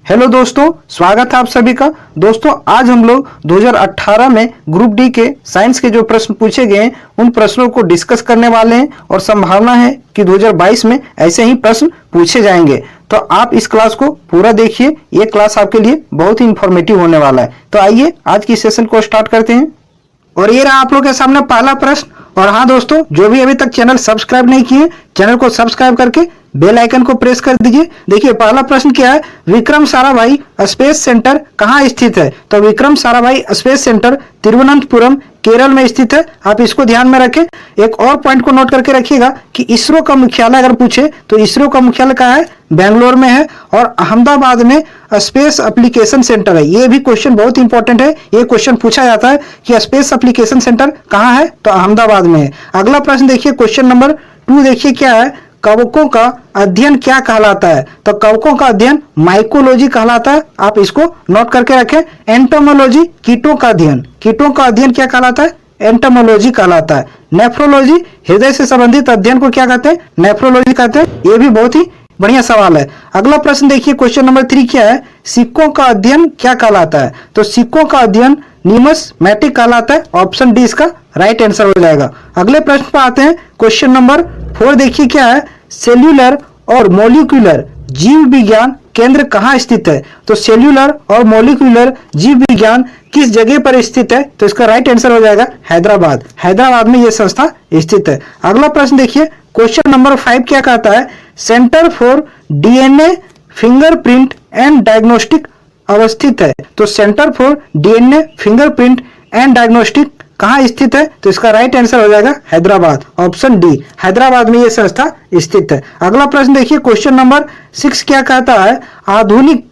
Hello दोस्तों, स्वागत है आप सभी का। दोस्तों आज हम लोग 2018 में ग्रुप डी के साइंस के जो प्रश्न पूछे गए हैं उन प्रश्नों को डिस्कस करने वाले हैं और संभावना है कि 2022 में ऐसे ही प्रश्न पूछे जाएंगे। तो आप इस क्लास को पूरा देखिए, ये क्लास आपके लिए बहुत ही इंफॉर्मेटिव होने वाला है। तो आइए आज की सेशन को स्टार्ट करते हैं। और ये रहा आप लोग के सामने पहला प्रश्न। और हाँ दोस्तों, जो भी अभी तक चैनल सब्सक्राइब नहीं किए, चैनल को सब्सक्राइब करके बेल आइकन को प्रेस कर दीजिए। देखिए पहला प्रश्न क्या है, विक्रम साराभाई स्पेस सेंटर कहाँ स्थित है? तो विक्रम साराभाई स्पेस सेंटर तिरुवनंतपुरम केरल में स्थित है। आप इसको ध्यान में रखें। एक और पॉइंट को नोट करके रखिएगा कि इसरो का मुख्यालय अगर पूछे तो इसरो का मुख्यालय कहाँ है? बेंगलोर में है। और अहमदाबाद में स्पेस एप्लीकेशन सेंटर है। ये भी क्वेश्चन बहुत इंपॉर्टेंट है। ये क्वेश्चन पूछा जाता है कि स्पेस एप्लीकेशन सेंटर कहाँ है? तो अहमदाबाद में है। अगला प्रश्न देखिए, क्वेश्चन नंबर 2 देखिए क्या है, कवकों का अध्ययन क्या कहलाता है? तो कवकों का अध्ययन माइकोलॉजी कहलाता है। आप इसको नोट करके रखें। एंटोमोलॉजी कीटों का अध्ययन, कीटों का अध्ययन क्या कहलाता है? एंटोमोलॉजी कहलाता है। नेफ्रोलॉजी हृदय से संबंधित अध्ययन को क्या कहते हैं? नेफ्रोलॉजी कहते हैं। ये भी बहुत ही बढ़िया सवाल है। अगला प्रश्न देखिए, क्वेश्चन नंबर 3 क्या है, सिक्कों का अध्ययन क्या कहलाता है? तो सिक्कों का अध्ययन न्यूमिस्मैटिक कहलाता है। ऑप्शन डी इसका राइट आंसर हो जाएगा। अगले प्रश्न पर आते हैं, क्वेश्चन नंबर 4 देखिए क्या है, सेल्यूलर और मॉलिक्यूलर जीव विज्ञान केंद्र कहाँ स्थित है? तो सेल्यूलर और मॉलिक्यूलर जीव विज्ञान किस जगह पर स्थित है? तो इसका राइट आंसर हो जाएगा हैदराबाद। हैदराबाद में यह संस्था स्थित है। अगला प्रश्न देखिए, क्वेश्चन नंबर 5 क्या कहता है, centre for DNA fingerprint and diagnostic अवस्थित है। तो centre for DNA fingerprint and diagnostic कहाँ स्थित है? तो इसका राइट आंसर हो जाएगा हैदराबाद। ऑप्शन डी, हैदराबाद में यह संस्था स्थित है। अगला प्रश्न देखिए, क्वेश्चन नंबर 6 क्या कहता है, आधुनिक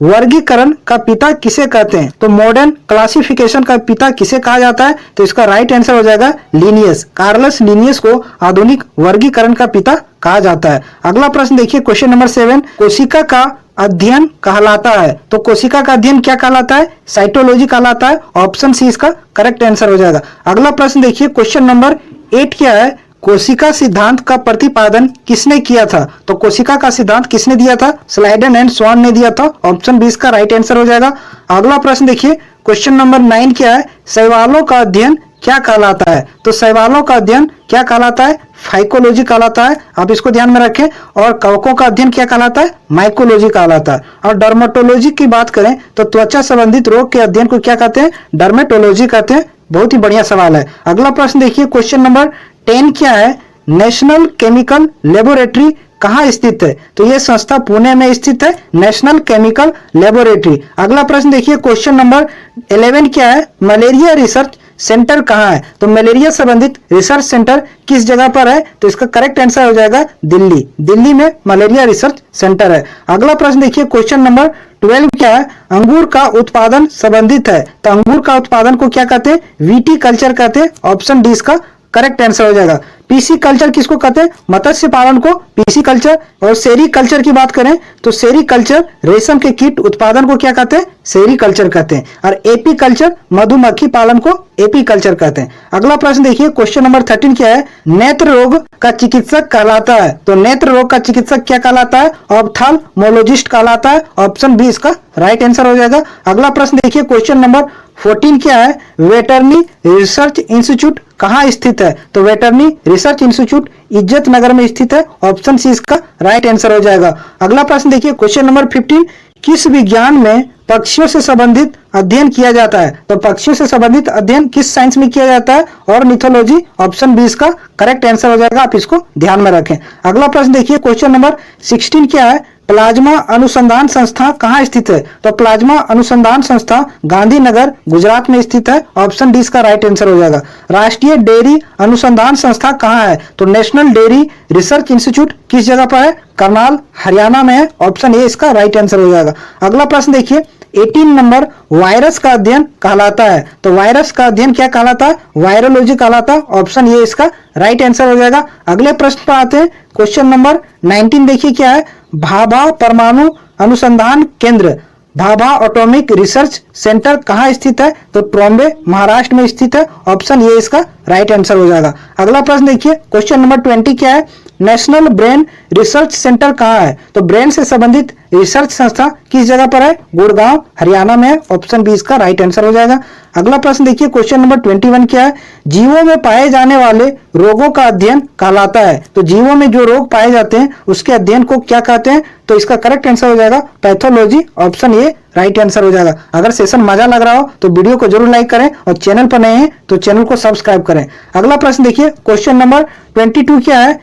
वर्गीकरण का पिता किसे कहते हैं? तो मॉडर्न क्लासिफिकेशन का पिता किसे कहा जाता है? तो इसका राइट आंसर हो जाएगा लिनियस। कार्लस लिनियस को आधुनिक वर्गीकरण का पिता कहा जाता है। अगला प्रश्न देखिए, क्वेश्चन नंबर 7 कोशिका का अध्ययन कहलाता है। तो कोशिका का अध्ययन क्या कहलाता है? साइटोलॉजी कहलाता है। ऑप्शन सी इसका करेक्ट आंसर हो जाएगा। अगला प्रश्न देखिए, क्वेश्चन नंबर 8 क्या है, कोशिका सिद्धांत का प्रतिपादन किसने किया था? तो कोशिका का सिद्धांत किसने दिया था? स्लाइडन एंड स्वान ने दिया था। ऑप्शन बी इसका राइट आंसर हो जाएगा। अगला प्रश्न देखिए, क्वेश्चन नंबर 9 क्या है, शैवालों का अध्ययन क्या कहलाता है? तो शैवालों का अध्ययन क्या कहलाता है? फाइकोलॉजी कहलाता है। आप इसको ध्यान में रखें। और कवकों का अध्ययन क्या कहलाता है? माइकोलॉजी कहलाता है। और डर्मेटोलॉजी की बात करें तो त्वचा संबंधित रोग के अध्ययन को क्या कहते हैं? डर्मेटोलॉजी कहते हैं। बहुत ही बढ़िया सवाल है। अगला प्रश्न देखिए, क्वेश्चन नंबर 10 क्या है, नेशनल केमिकल लेबोरेटरी कहाँ स्थित है? तो यह संस्था पुणे में स्थित है, नेशनल केमिकल लेबोरेटरी। अगला प्रश्न देखिए, क्वेश्चन नंबर 11 क्या है, मलेरिया रिसर्च सेंटर कहाँ है? तो मलेरिया संबंधित रिसर्च सेंटर किस जगह पर है? तो इसका करेक्ट आंसर हो जाएगा दिल्ली। दिल्ली में मलेरिया रिसर्च सेंटर है। अगला प्रश्न देखिए, क्वेश्चन नंबर 12 क्या है, अंगूर का उत्पादन संबंधित है। तो अंगूर का उत्पादन को क्या कहते हैं? वीटी कल्चर कहते हैं। ऑप्शन डी इसका करेक्ट आंसर हो जाएगा। पीसी कल्चर किसको कहते हैं? मत्स्य पालन को पीसी कल्चर। और सेरी कल्चर की बात करें तो सेरी कल्चर रेशम के कीट उत्पादन को क्या कहते हैं? सेरी कल्चर कहते हैं। और एपी कल्चर मधुमक्खी पालन को एपी कल्चर कहते हैं। अगला प्रश्न देखिए, क्वेश्चन नंबर 13 क्या है, नेत्र रोग का चिकित्सक कहलाता है। तो नेत्र रोग का चिकित्सक क्या कहलाता है? ऑप्थाल्मोलॉजिस्ट कहलाता है। ऑप्शन बी इसका राइट आंसर हो जाएगा। अगला प्रश्न देखिए, क्वेश्चन नंबर 14 क्या है, वेटरनी रिसर्च इंस्टीट्यूट कहाँ स्थित है? तो वेटरनी रिसर्च इंस्टीट्यूट इज्जत नगर में स्थित है। ऑप्शन सी इसका राइट आंसर हो जाएगा। अगला प्रश्न देखिए, क्वेश्चन नंबर 15 किस विज्ञान में पक्षियों से संबंधित अध्ययन किया जाता है? तो पक्षियों से संबंधित अध्ययन किस साइंस में किया जाता है? ऑर्निथोलॉजी। ऑप्शन बी इसका करेक्ट आंसर हो जाएगा। आप इसको ध्यान में रखें। अगला प्रश्न देखिए, क्वेश्चन नंबर 16 क्या है, प्लाज्मा अनुसंधान संस्था कहाँ स्थित है? तो प्लाज्मा अनुसंधान संस्था गांधीनगर गुजरात में स्थित है। ऑप्शन डी इसका राइट आंसर हो जाएगा। राष्ट्रीय डेयरी अनुसंधान संस्था कहाँ है? तो नेशनल डेयरी रिसर्च इंस्टीट्यूट किस जगह पर है? करनाल हरियाणा में है। ऑप्शन ए इसका राइट आंसर हो जाएगा। अगला प्रश्न देखिए, 18 नंबर वायरस का अध्ययन कहलाता है। तो वायरस का अध्ययन क्या कहलाता है? वायरोलॉजी कहलाता है। ऑप्शन ए इसका राइट आंसर हो जाएगा। अगले प्रश्न पर आते हैं, क्वेश्चन नंबर 19 देखिए क्या है, भाभा परमाणु अनुसंधान केंद्र भाभा एटॉमिक रिसर्च सेंटर कहाँ स्थित है? तो ट्रॉम्बे महाराष्ट्र में स्थित है। ऑप्शन ये इसका राइट आंसर हो जाएगा। अगला प्रश्न देखिए, क्वेश्चन नंबर 20 क्या है? नेशनल ब्रेन रिसर्च सेंटर कहाँ है? तो ब्रेन से संबंधित रिसर्च संस्था किस जगह पर है? गुड़गांव हरियाणा में है। ऑप्शन बी इसका राइट आंसर हो जाएगा। अगला प्रश्न देखिए, क्वेश्चन नंबर 21 क्या है? जीवों में पाए जाने वाले रोगों का अध्ययन कहलाता है। तो जीवों में जो रोग पाए जाते हैं उसके अध्ययन को क्या कहते हैं? तो इसका करेक्ट आंसर हो जाएगा pathology. Option A right answer हो जाएगा। अगर सेशन मजा लग रहा हो तो वीडियो को जरूर लाइक करें और चैनल पर नए हैं तो चैनल को सब्सक्राइब करें। अगला प्रश्न देखिए, क्वेश्चन नंबर 22 क्या है?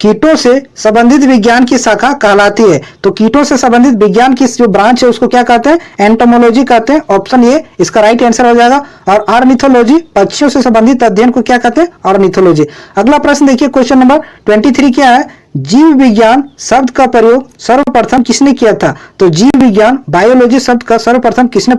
कीटों से संबंधित विज्ञान की शाखा कहलाती है। तो कीटों से संबंधित विज्ञान की जो ब्रांच है उसको क्या कहते हैं? एंटोमोलॉजी कहते हैं। ऑप्शन ए इसका राइट आंसर हो जाएगा। और ऑर्निथोलॉजी, पक्षियों से संबंधित अध्ययन को क्या कहते हैं? ऑर्निथोलॉजी। अगला प्रश्न देखिए, क्वेश्चन नंबर 23 क्या है? जीव विज्ञान शब्द का प्रयोग सर्वप्रथम किसने किया था? तो जीव विज्ञान बायोलॉजी शब्द का सर्वप्रथम किसने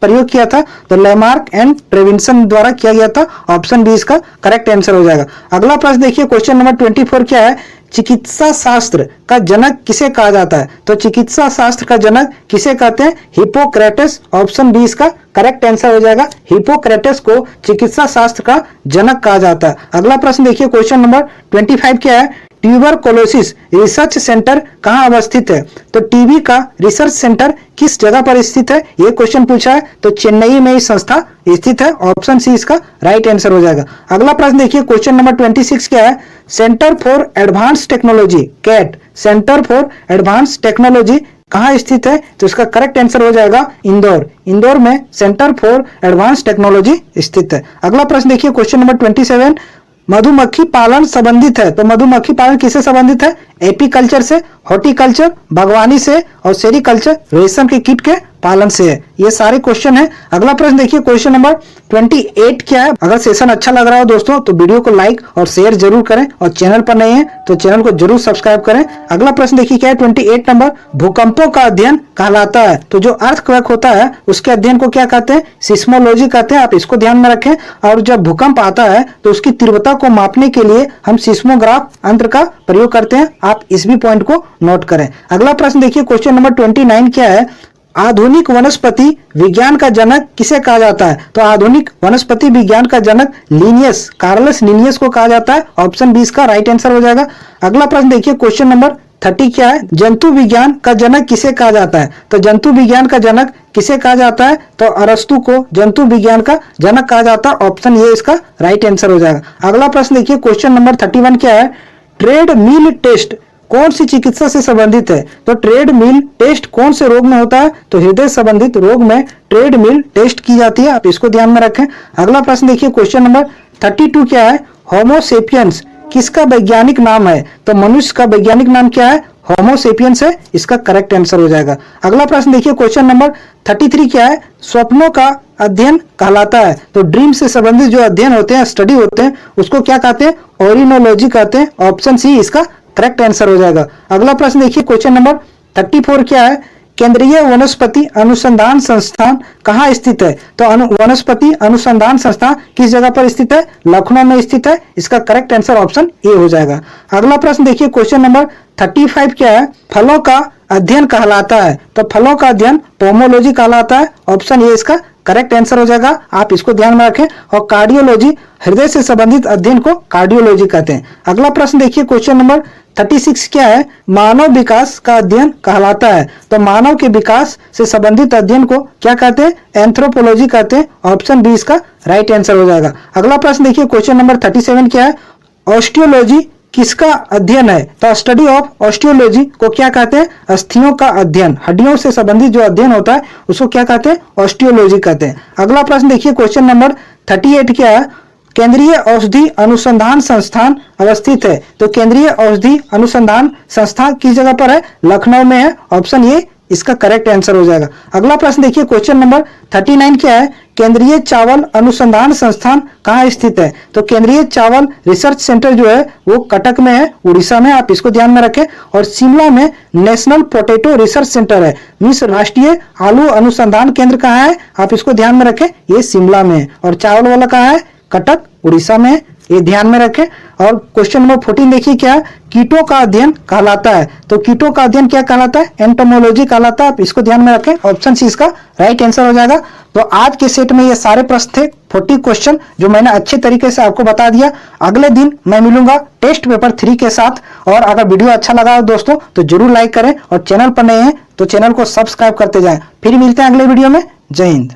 प्रयोग किया था? तो लेमार्क एंड ट्रेविसन द्वारा किया गया था। ऑप्शन बी इसका करेक्ट आंसर हो जाएगा। अगला प्रश्न देखिए, क्वेश्चन नंबर 24 क्या है? चिकित्सा शास्त्र का जनक किसे कहा जाता है? तो चिकित्सा शास्त्र का जनक किसे कहते हैं? हिप्पोक्रेटस। ऑप्शन बी इसका करेक्ट आंसर हो जाएगा। हिप्पोक्रेटस को चिकित्सा शास्त्र का जनक कहा जाता है। अगला प्रश्न देखिए, क्वेश्चन नंबर 25 क्या है? ट्यूबरकुलोसिस रिसर्च सेंटर कहाँ अवस्थित है? तो टीबी का रिसर्च सेंटर किस जगह पर स्थित है? ये क्वेश्चन पूछा है। तो चेन्नई में इस संस्था स्थित है। ऑप्शन सी इसका राइट आंसर हो जाएगा। अगला प्रश्न देखिए, क्वेश्चन नंबर 26 क्या है? Centre for advance technology CAT, centre for advance technology कहाँ स्थित है? तो इसका करेक्ट आंसर हो जाएगा इंदौर। इंदौर में सेंटर फॉर एडवांस टेक्नोलॉजी स्थित है। अगला प्रश्न देखिए, क्वेश्चन नंबर 27 मधुमक्खी पालन संबंधित है। तो मधुमक्खी पालन किससे संबंधित है? एपीकल्चर से, हॉर्टिकल्चर बागवानी से और सेरिकल्चर रेशम के कीट के पालन से है। ये सारे क्वेश्चन है। अगला प्रश्न देखिए, क्वेश्चन नंबर 28 क्या है? अगर सेशन अच्छा लग रहा हो दोस्तों तो वीडियो को लाइक और शेयर जरूर करें और चैनल पर नए हैं तो चैनल को जरूर सब्सक्राइब करें। अगला प्रश्न देखिए क्या है? 28 नंबर, भूकंपों का अध्ययन कहलाता है। तो जो अर्थक्वेक होता है उसके अध्ययन को क्या कहते हैं? सिस्मोलॉजी कहते हैं। आप इसको ध्यान में रखें। और जब भूकंप आता है तो उसकी तीव्रता को मापने के लिए हम सिस्मोग्राफ यंत्र का प्रयोग करते हैं। आप इस भी पॉइंट को नोट करें। अगला प्रश्न देखिए, क्वेश्चन नंबर 29 क्या है? आधुनिक वनस्पति विज्ञान का जनक किसे कहा जाता है? तो आधुनिक वनस्पति विज्ञान का जनक लिनियस, कार्लस लिनियस को कहा जाता है। ऑप्शन बी इसका राइट आंसर हो जाएगा। अगला प्रश्न देखिए, क्वेश्चन नंबर 30 क्या है? जंतु विज्ञान का जनक किसे कहा जाता है? तो जंतु विज्ञान का जनक किसे कहा जाता है? तो अरस्तु को जंतु विज्ञान का जनक कहा जाता है। ऑप्शन ये इसका राइट आंसर हो जाएगा। अगला प्रश्न देखिए, क्वेश्चन नंबर 31 क्या है? ट्रेड मिल टेस्ट कौन सी चिकित्सा से संबंधित है? तो ट्रेड मिल टेस्ट कौन से रोग में होता है? तो हृदय संबंधित रोग में ट्रेड मिल टेस्ट की जाती है। आप इसको ध्यान में रखें। अगला प्रश्न देखिए, क्वेश्चन नंबर 32 क्या है? होमो सेपियंस किसका वैज्ञानिक नाम है? तो मनुष्य का वैज्ञानिक नाम क्या है? होमो सेपियंस है। इसका करेक्ट आंसर हो जाएगा। अगला प्रश्न देखिए, क्वेश्चन नंबर 33 क्या है? स्वप्नों का अध्ययन कहलाता है। तो ड्रीम से संबंधित जो अध्ययन होते हैं, स्टडी होते हैं, उसको क्या कहते हैं? ओरिनोलॉजी कहते हैं। ऑप्शन सी इसका करेक्ट आंसर हो जाएगा। अगला प्रश्न देखिए, क्वेश्चन नंबर 34 क्या है? केंद्रीय वनस्पति अनुसंधान संस्थान कहाँ स्थित है? तो वनस्पति अनुसंधान संस्थान किस जगह पर स्थित है? लखनऊ में स्थित है। इसका करेक्ट आंसर ऑप्शन ए हो जाएगा। अगला प्रश्न देखिए, क्वेश्चन नंबर 35 क्या है? फलों का अध्ययन कहलाता है। तो फलों का अध्ययन पोमोलॉजी कहलाता है। ऑप्शन ए इसका करेक्ट आंसर हो जाएगा। आप इसको ध्यान में रखें। और कार्डियोलॉजी, हृदय से संबंधित अध्ययन को कार्डियोलॉजी कहते हैं। अगला प्रश्न देखिए, क्वेश्चन नंबर 36 क्या है? मानव विकास का अध्ययन कहलाता है। तो मानव के विकास से संबंधित अध्ययन को क्या कहते हैं? एंथ्रोपोलॉजी कहते हैं। ऑप्शन बी इसका राइट आंसर हो जाएगा। अगला प्रश्न देखिए, क्वेश्चन नंबर 37 क्या है? ऑस्टियोलॉजी किसका अध्ययन है? तो स्टडी ऑफ ऑस्टियोलॉजी को क्या कहते हैं? अस्थियों का अध्ययन, हड्डियों से संबंधित जो अध्ययन होता है उसको क्या कहते हैं? ऑस्टियोलॉजी कहते हैं। अगला प्रश्न देखिए, क्वेश्चन नंबर 38 क्या है? केंद्रीय औषधि अनुसंधान संस्थान अवस्थित है। तो केंद्रीय औषधि अनुसंधान संस्थान किस जगह पर है? लखनऊ में है। ऑप्शन ए इसका करेक्ट आंसर हो जाएगा। अगला प्रश्न देखिए, क्वेश्चन नंबर 39 क्या है? केंद्रीय चावल अनुसंधान संस्थान कहाँ स्थित है? तो केंद्रीय चावल रिसर्च सेंटर जो है वो कटक में है, उड़ीसा में। आप इसको ध्यान में रखें। और शिमला में नेशनल पोटैटो रिसर्च सेंटर है। मीन्स राष्ट्रीय आलू अनुसंधान केंद्र कहाँ है? आप इसको ध्यान में रखें। ये शिमला में है। और चावल वाला कहाँ है? कटक उड़ीसा में। ये ध्यान में रखें। और क्वेश्चन नंबर 14 देखिए क्या, कीटों का अध्ययन कहलाता है। तो कीटों का अध्ययन क्या कहलाता है, एंटोमोलॉजी कहलाता है। आप इसको ध्यान में रखें, ऑप्शन सी इसका राइट आंसर हो जाएगा। तो आज के सेट में ये सारे प्रश्न थे, 40 क्वेश्चन जो मैंने अच्छे तरीके से आपको बता दिया। अगले दिन मैं मिलूंगा टेस्ट पेपर 3 के साथ। और अगर वीडियो अच्छा लगा हो दोस्तों तो जरूर लाइक करें, और चैनल पर नए हैं तो चैनल को सब्सक्राइब करते जाएं। फिर मिलते हैं अगले वीडियो में। जय हिंद।